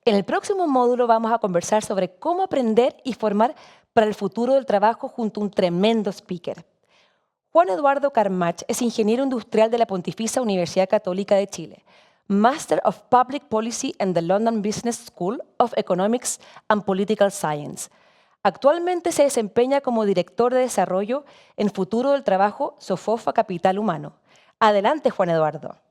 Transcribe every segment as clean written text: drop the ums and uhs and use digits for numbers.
En el próximo módulo vamos a conversar sobre cómo aprender y formar para el futuro del trabajo junto a un tremendo speaker. Juan Eduardo Carmach es ingeniero industrial de la Pontificia Universidad Católica de Chile, Master of Public Policy en the London Business School of Economics and Political Science. Actualmente se desempeña como director de desarrollo en Futuro del Trabajo Sofofa Capital Humano. Adelante, Juan Eduardo.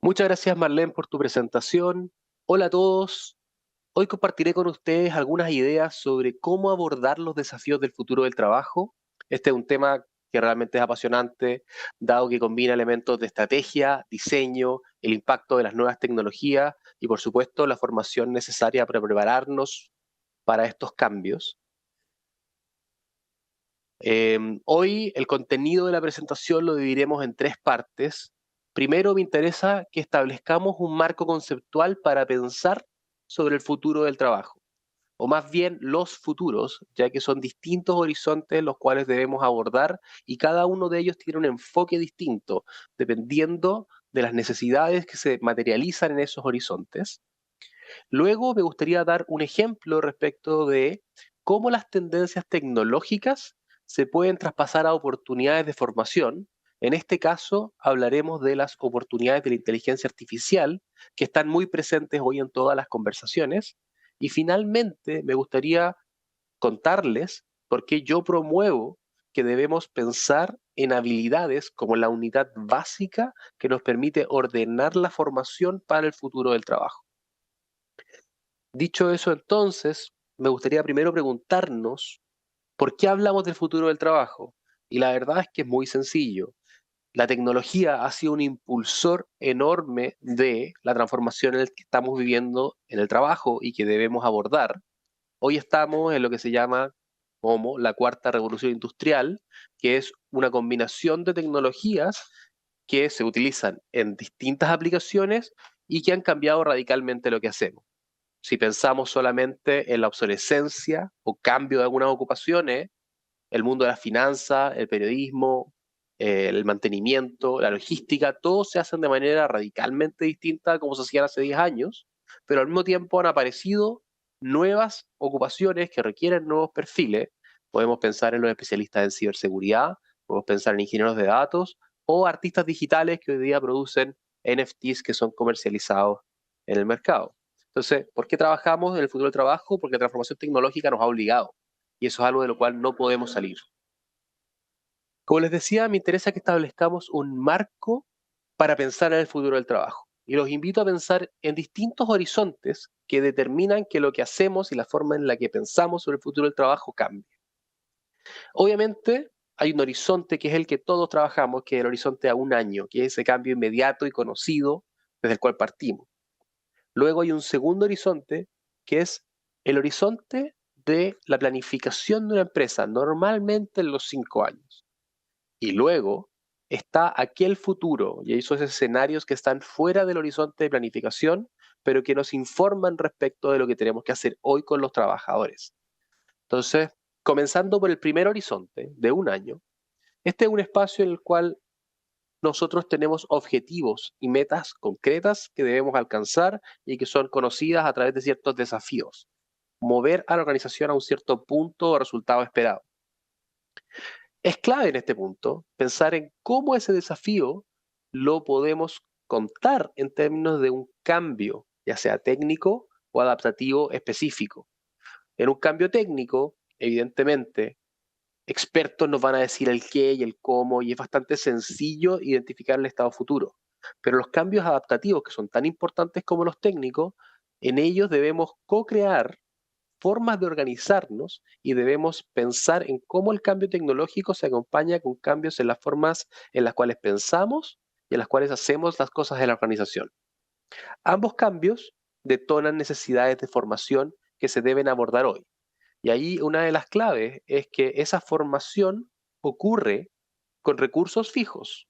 Muchas gracias, Marlene, por tu presentación. Hola a todos. Hoy compartiré con ustedes algunas ideas sobre cómo abordar los desafíos del futuro del trabajo. Este es un tema que realmente es apasionante, dado que combina elementos de estrategia, diseño, el impacto de las nuevas tecnologías y, por supuesto, la formación necesaria para prepararnos para estos cambios. Hoy el contenido de la presentación lo dividiremos en tres partes. Primero, me interesa que establezcamos un marco conceptual para pensar sobre el futuro del trabajo, o más bien los futuros, ya que son distintos horizontes los cuales debemos abordar y cada uno de ellos tiene un enfoque distinto, dependiendo de las necesidades que se materializan en esos horizontes. Luego, me gustaría dar un ejemplo respecto de cómo las tendencias tecnológicas se pueden traspasar a oportunidades de formación. En este caso, hablaremos de las oportunidades de la inteligencia artificial, que están muy presentes hoy en todas las conversaciones. Y finalmente, me gustaría contarles por qué yo promuevo que debemos pensar en habilidades como la unidad básica que nos permite ordenar la formación para el futuro del trabajo. Dicho eso, entonces, me gustaría primero preguntarnos por qué hablamos del futuro del trabajo. Y la verdad es que es muy sencillo. La tecnología ha sido un impulsor enorme de la transformación en la que estamos viviendo en el trabajo y que debemos abordar. Hoy estamos en lo que se llama como la cuarta revolución industrial, que es una combinación de tecnologías que se utilizan en distintas aplicaciones y que han cambiado radicalmente lo que hacemos. Si pensamos solamente en la obsolescencia o cambio de algunas ocupaciones, el mundo de las finanzas, el periodismo, el mantenimiento, la logística, todos se hacen de manera radicalmente distinta a como se hacían hace 10 años, pero al mismo tiempo han aparecido nuevas ocupaciones que requieren nuevos perfiles. Podemos pensar en los especialistas en ciberseguridad, podemos pensar en ingenieros de datos o artistas digitales que hoy día producen NFTs que son comercializados en el mercado. Entonces, ¿por qué trabajamos en el futuro del trabajo? Porque la transformación tecnológica nos ha obligado y eso es algo de lo cual no podemos salir. Como les decía, me interesa que establezcamos un marco para pensar en el futuro del trabajo. Y los invito a pensar en distintos horizontes que determinan que lo que hacemos y la forma en la que pensamos sobre el futuro del trabajo cambie. Obviamente, hay un horizonte que es el que todos trabajamos, que es el horizonte a un año, que es ese cambio inmediato y conocido desde el cual partimos. Luego hay un segundo horizonte, que es el horizonte de la planificación de una empresa, normalmente en los 5 años. Y luego está aquel futuro y esos escenarios que están fuera del horizonte de planificación, pero que nos informan respecto de lo que tenemos que hacer hoy con los trabajadores. Entonces, comenzando por el primer horizonte de un año, este es un espacio en el cual nosotros tenemos objetivos y metas concretas que debemos alcanzar y que son conocidas a través de ciertos desafíos. Mover a la organización a un cierto punto o resultado esperado. Es clave en este punto pensar en cómo ese desafío lo podemos contar en términos de un cambio, ya sea técnico o adaptativo específico. En un cambio técnico, evidentemente, expertos nos van a decir el qué y el cómo, y es bastante sencillo identificar el estado futuro. Pero los cambios adaptativos, que son tan importantes como los técnicos, en ellos debemos co-crear formas de organizarnos y debemos pensar en cómo el cambio tecnológico se acompaña con cambios en las formas en las cuales pensamos y en las cuales hacemos las cosas en la organización. Ambos cambios detonan necesidades de formación que se deben abordar hoy. Y ahí una de las claves es que esa formación ocurre con recursos fijos.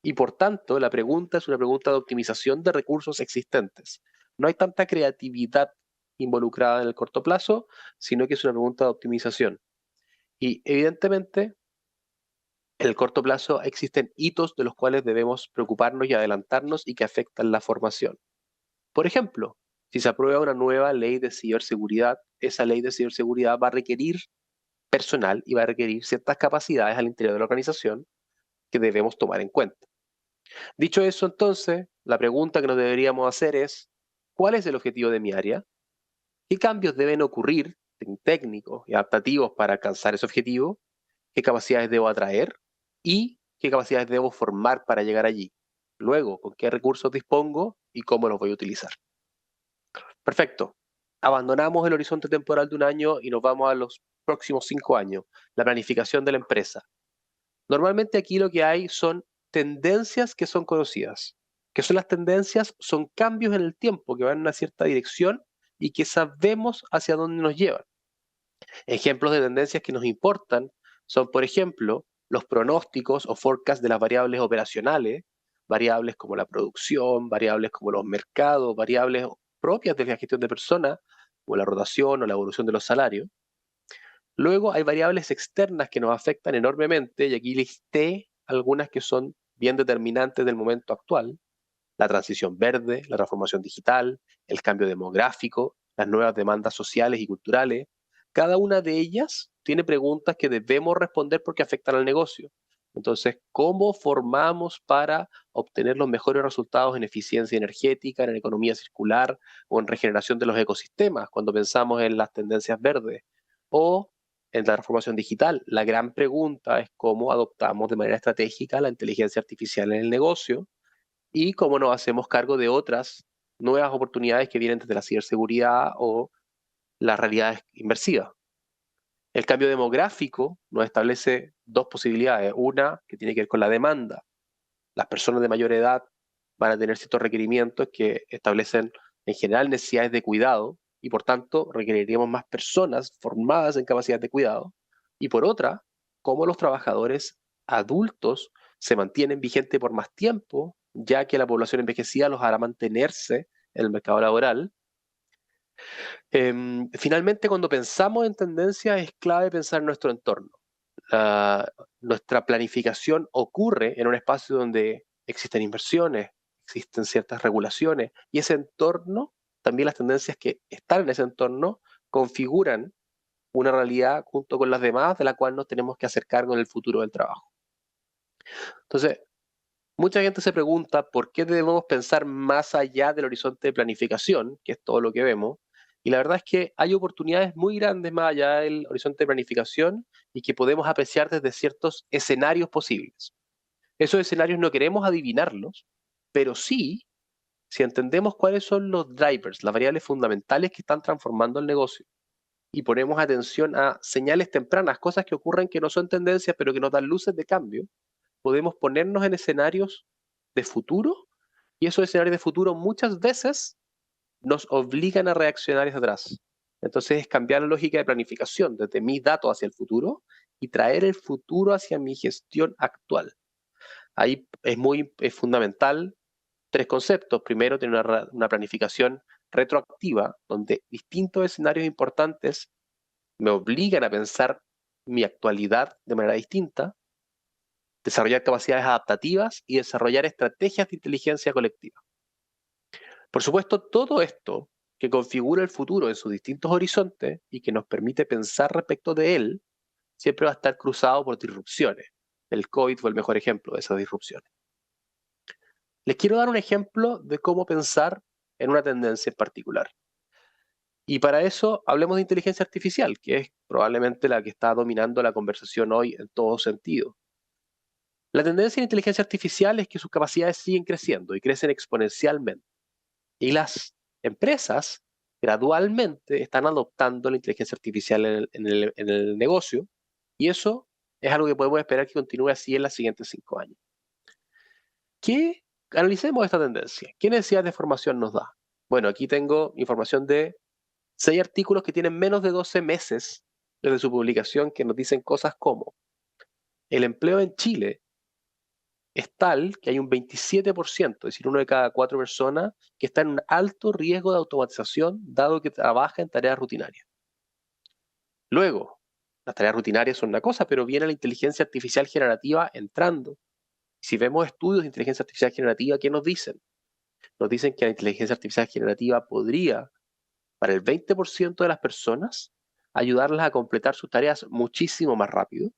Y por tanto, la pregunta es una pregunta de optimización de recursos existentes. No hay tanta creatividad involucrada en el corto plazo, sino que es una pregunta de optimización. Y evidentemente, En el corto plazo existen hitos de los cuales debemos preocuparnos y adelantarnos y que afectan la formación. Por ejemplo, si se aprueba una nueva ley de ciberseguridad, esa ley de ciberseguridad va a requerir personal y va a requerir ciertas capacidades al interior de la organización que debemos tomar en cuenta. Dicho eso, entonces, la pregunta que nos deberíamos hacer es, ¿cuál es el objetivo de mi área? ¿Qué cambios deben ocurrir técnicos y adaptativos para alcanzar ese objetivo? ¿Qué capacidades debo atraer? ¿Y qué capacidades debo formar para llegar allí? Luego, ¿con qué recursos dispongo y cómo los voy a utilizar? Perfecto. Abandonamos el horizonte temporal de un año y nos vamos a los próximos 5 años, la planificación de la empresa. Normalmente aquí lo que hay son tendencias que son conocidas. ¿Qué son las tendencias? Son cambios en el tiempo que van en una cierta dirección y que sabemos hacia dónde nos llevan. Ejemplos de tendencias que nos importan son, por ejemplo, los pronósticos o forecasts de las variables operacionales, variables como la producción, variables como los mercados, variables propias de la gestión de personas, como la rotación o la evolución de los salarios. Luego hay variables externas que nos afectan enormemente, y aquí listé algunas que son bien determinantes del momento actual: la transición verde, la transformación digital, el cambio demográfico, las nuevas demandas sociales y culturales. Cada una de ellas tiene preguntas que debemos responder porque afectan al negocio. Entonces, ¿cómo formamos para obtener los mejores resultados en eficiencia energética, en economía circular o en regeneración de los ecosistemas cuando pensamos en las tendencias verdes? O en la transformación digital, la gran pregunta es cómo adoptamos de manera estratégica la inteligencia artificial en el negocio y cómo nos hacemos cargo de otras nuevas oportunidades que vienen desde la ciberseguridad o las realidades inmersivas. El cambio demográfico nos establece dos posibilidades. Una que tiene que ver con la demanda. Las personas de mayor edad van a tener ciertos requerimientos que establecen en general necesidades de cuidado y por tanto requeriríamos más personas formadas en capacidad de cuidado. Y por otra, cómo los trabajadores adultos se mantienen vigentes por más tiempo, ya que la población envejecida los hará mantenerse en el mercado laboral. Finalmente, cuando pensamos en tendencias, es clave pensar en nuestro entorno. Nuestra planificación ocurre en un espacio donde existen inversiones, existen ciertas regulaciones, y ese entorno, también las tendencias que están en ese entorno, configuran una realidad junto con las demás de la cual nos tenemos que hacer cargo en el futuro del trabajo. Entonces, mucha gente se pregunta por qué debemos pensar más allá del horizonte de planificación, que es todo lo que vemos, y la verdad es que hay oportunidades muy grandes más allá del horizonte de planificación y que podemos apreciar desde ciertos escenarios posibles. Esos escenarios no queremos adivinarlos, pero sí, si entendemos cuáles son los drivers, las variables fundamentales que están transformando el negocio, y ponemos atención a señales tempranas, cosas que ocurren que no son tendencias, pero que nos dan luces de cambio, podemos ponernos en escenarios de futuro, y esos escenarios de futuro muchas veces nos obligan a reaccionar hacia atrás. Entonces es cambiar la lógica de planificación desde mis datos hacia el futuro y traer el futuro hacia mi gestión actual. Ahí es fundamental tres conceptos. Primero, tener una planificación retroactiva, donde distintos escenarios importantes me obligan a pensar mi actualidad de manera distinta, desarrollar capacidades adaptativas y desarrollar estrategias de inteligencia colectiva. Por supuesto, todo esto que configura el futuro en sus distintos horizontes y que nos permite pensar respecto de él, siempre va a estar cruzado por disrupciones. El COVID fue el mejor ejemplo de esas disrupciones. Les quiero dar un ejemplo de cómo pensar en una tendencia en particular. Y para eso hablemos de inteligencia artificial, que es probablemente la que está dominando la conversación hoy en todo sentido. La tendencia en inteligencia artificial es que sus capacidades siguen creciendo y crecen exponencialmente. Y las empresas gradualmente están adoptando la inteligencia artificial en el negocio, y eso es algo que podemos esperar que continúe así en los siguientes 5 años. Analicemos esta tendencia. ¿Qué necesidad de formación nos da? Bueno, aquí tengo información de 6 artículos que tienen menos de 12 meses desde su publicación que nos dicen cosas como: el empleo en Chile es tal que hay un 27%, es decir, 1 de cada 4 personas, que está en un alto riesgo de automatización, dado que trabaja en tareas rutinarias. Luego, Las tareas rutinarias son una cosa, pero viene la inteligencia artificial generativa entrando. Si vemos estudios de inteligencia artificial generativa, ¿qué nos dicen? Nos dicen que la inteligencia artificial generativa podría, para el 20% de las personas, ayudarlas a completar sus tareas muchísimo más rápido.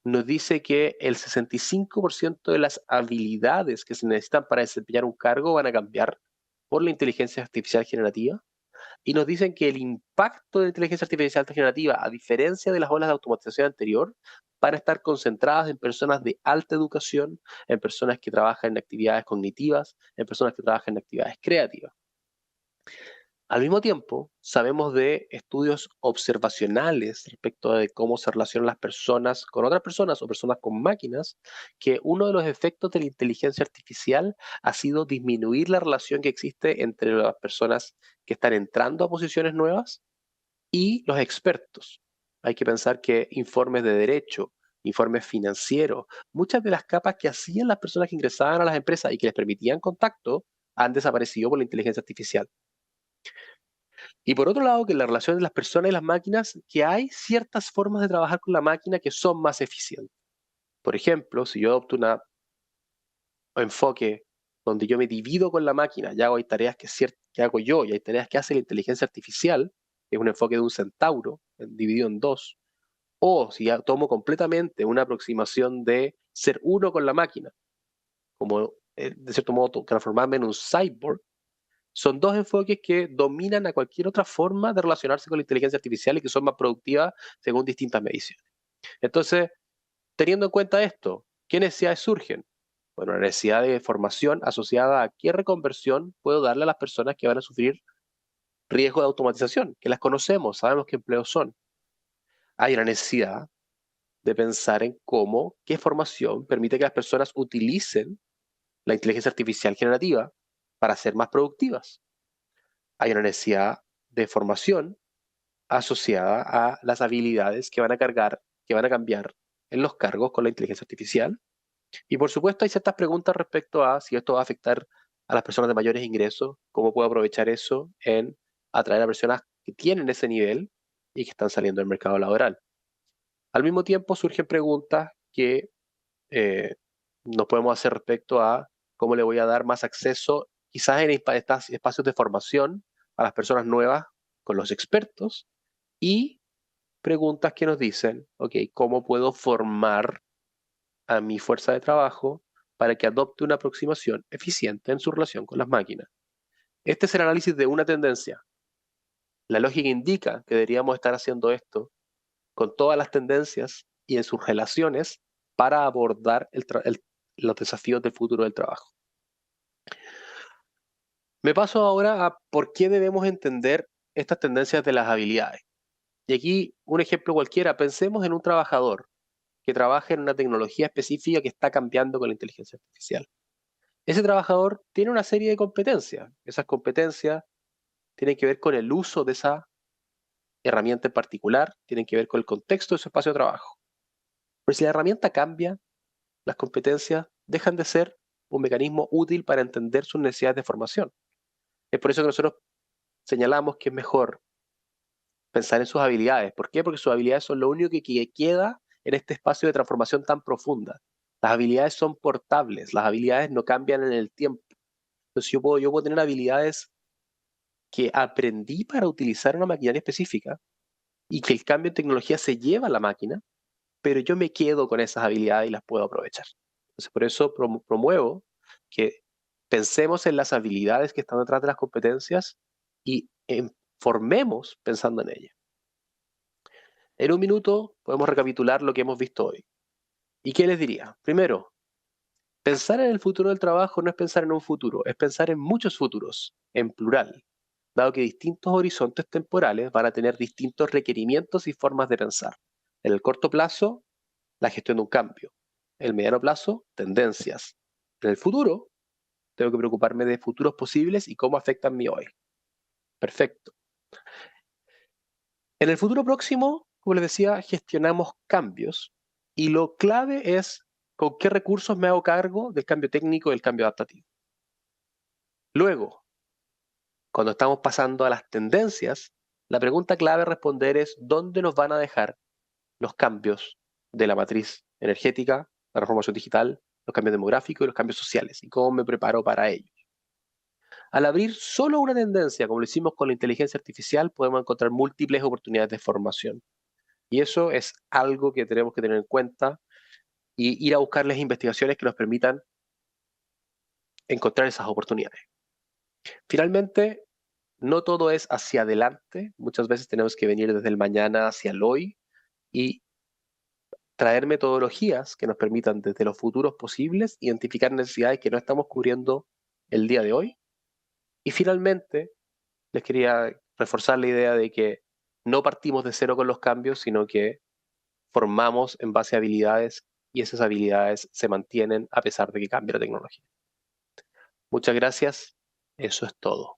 Nos dice que el 65% de las habilidades que se necesitan para desempeñar un cargo van a cambiar por la inteligencia artificial generativa. Y nos dicen que el impacto de la inteligencia artificial generativa, a diferencia de las olas de automatización anterior, van a estar concentradas en personas de alta educación, en personas que trabajan en actividades cognitivas, en personas que trabajan en actividades creativas. Al mismo tiempo, sabemos de estudios observacionales respecto de cómo se relacionan las personas con otras personas o personas con máquinas, que uno de los efectos de la inteligencia artificial ha sido disminuir la relación que existe entre las personas que están entrando a posiciones nuevas y los expertos. Hay que pensar que informes de derecho, informes financieros, muchas de las capas que hacían las personas que ingresaban a las empresas y que les permitían contacto han desaparecido por la inteligencia artificial. Y por otro lado, que en la relación de las personas y las máquinas, que hay ciertas formas de trabajar con la máquina que son más eficientes. Por ejemplo, si yo adopto un enfoque donde yo me divido con la máquina y hay tareas que hago yo y hay tareas que hace la inteligencia artificial, que es un enfoque de un centauro, dividido en dos, o si ya tomo completamente una aproximación de ser uno con la máquina, como de cierto modo transformarme en un cyborg, son dos enfoques que dominan a cualquier otra forma de relacionarse con la inteligencia artificial y que son más productivas según distintas mediciones. Entonces, teniendo en cuenta esto, ¿qué necesidades surgen? Bueno, la necesidad de formación asociada a qué reconversión puedo darle a las personas que van a sufrir riesgo de automatización, que las conocemos, sabemos qué empleos son. Hay una necesidad de pensar en qué formación permite que las personas utilicen la inteligencia artificial generativa para ser más productivas. Hay una necesidad de formación asociada a las habilidades que van a cambiar en los cargos con la inteligencia artificial. Y por supuesto hay ciertas preguntas respecto a si esto va a afectar a las personas de mayores ingresos, cómo puedo aprovechar eso en atraer a personas que tienen ese nivel y que están saliendo del mercado laboral. Al mismo tiempo surgen preguntas que nos podemos hacer respecto a cómo le voy a dar más acceso, quizás en estos espacios de formación a las personas nuevas con los expertos, y preguntas que nos dicen, ok, ¿cómo puedo formar a mi fuerza de trabajo para que adopte una aproximación eficiente en su relación con las máquinas? Este es el análisis de una tendencia. La lógica indica que deberíamos estar haciendo esto con todas las tendencias y en sus relaciones para abordar los desafíos del futuro del trabajo. Me paso ahora a por qué debemos entender estas tendencias de las habilidades. Y aquí un ejemplo cualquiera, pensemos en un trabajador que trabaja en una tecnología específica que está cambiando con la inteligencia artificial. Ese trabajador tiene una serie de competencias. Esas competencias tienen que ver con el uso de esa herramienta en particular, tienen que ver con el contexto de su espacio de trabajo. Pero si la herramienta cambia, las competencias dejan de ser un mecanismo útil para entender sus necesidades de formación. Es por eso que nosotros señalamos que es mejor pensar en sus habilidades. ¿Por qué? Porque sus habilidades son lo único que queda en este espacio de transformación tan profunda. Las habilidades son portables, las habilidades no cambian en el tiempo. Entonces yo puedo tener habilidades que aprendí para utilizar una maquinaria específica y que el cambio en tecnología se lleva a la máquina, pero yo me quedo con esas habilidades y las puedo aprovechar. Entonces por eso promuevo que pensemos en las habilidades que están detrás de las competencias y formemos pensando en ellas. En un minuto podemos recapitular lo que hemos visto hoy. ¿Y qué les diría? Primero, pensar en el futuro del trabajo no es pensar en un futuro, es pensar en muchos futuros, en plural, dado que distintos horizontes temporales van a tener distintos requerimientos y formas de pensar. En el corto plazo, la gestión de un cambio. En el mediano plazo, tendencias. En el futuro, tengo que preocuparme de futuros posibles y cómo afectan mi hoy. Perfecto. En el futuro próximo, como les decía, gestionamos cambios y lo clave es con qué recursos me hago cargo del cambio técnico y del cambio adaptativo. Luego, cuando estamos pasando a las tendencias, la pregunta clave a responder es ¿dónde nos van a dejar los cambios de la matriz energética, la transformación digital, los cambios demográficos y los cambios sociales, y cómo me preparo para ellos. Al abrir solo una tendencia, como lo hicimos con la inteligencia artificial, podemos encontrar múltiples oportunidades de formación. Y eso es algo que tenemos que tener en cuenta y ir a buscar las investigaciones que nos permitan encontrar esas oportunidades. Finalmente, no todo es hacia adelante. Muchas veces tenemos que venir desde el mañana hacia el hoy y traer metodologías que nos permitan desde los futuros posibles identificar necesidades que no estamos cubriendo el día de hoy. Y finalmente, les quería reforzar la idea de que no partimos de cero con los cambios, sino que formamos en base a habilidades y esas habilidades se mantienen a pesar de que cambie la tecnología. Muchas gracias. Eso es todo.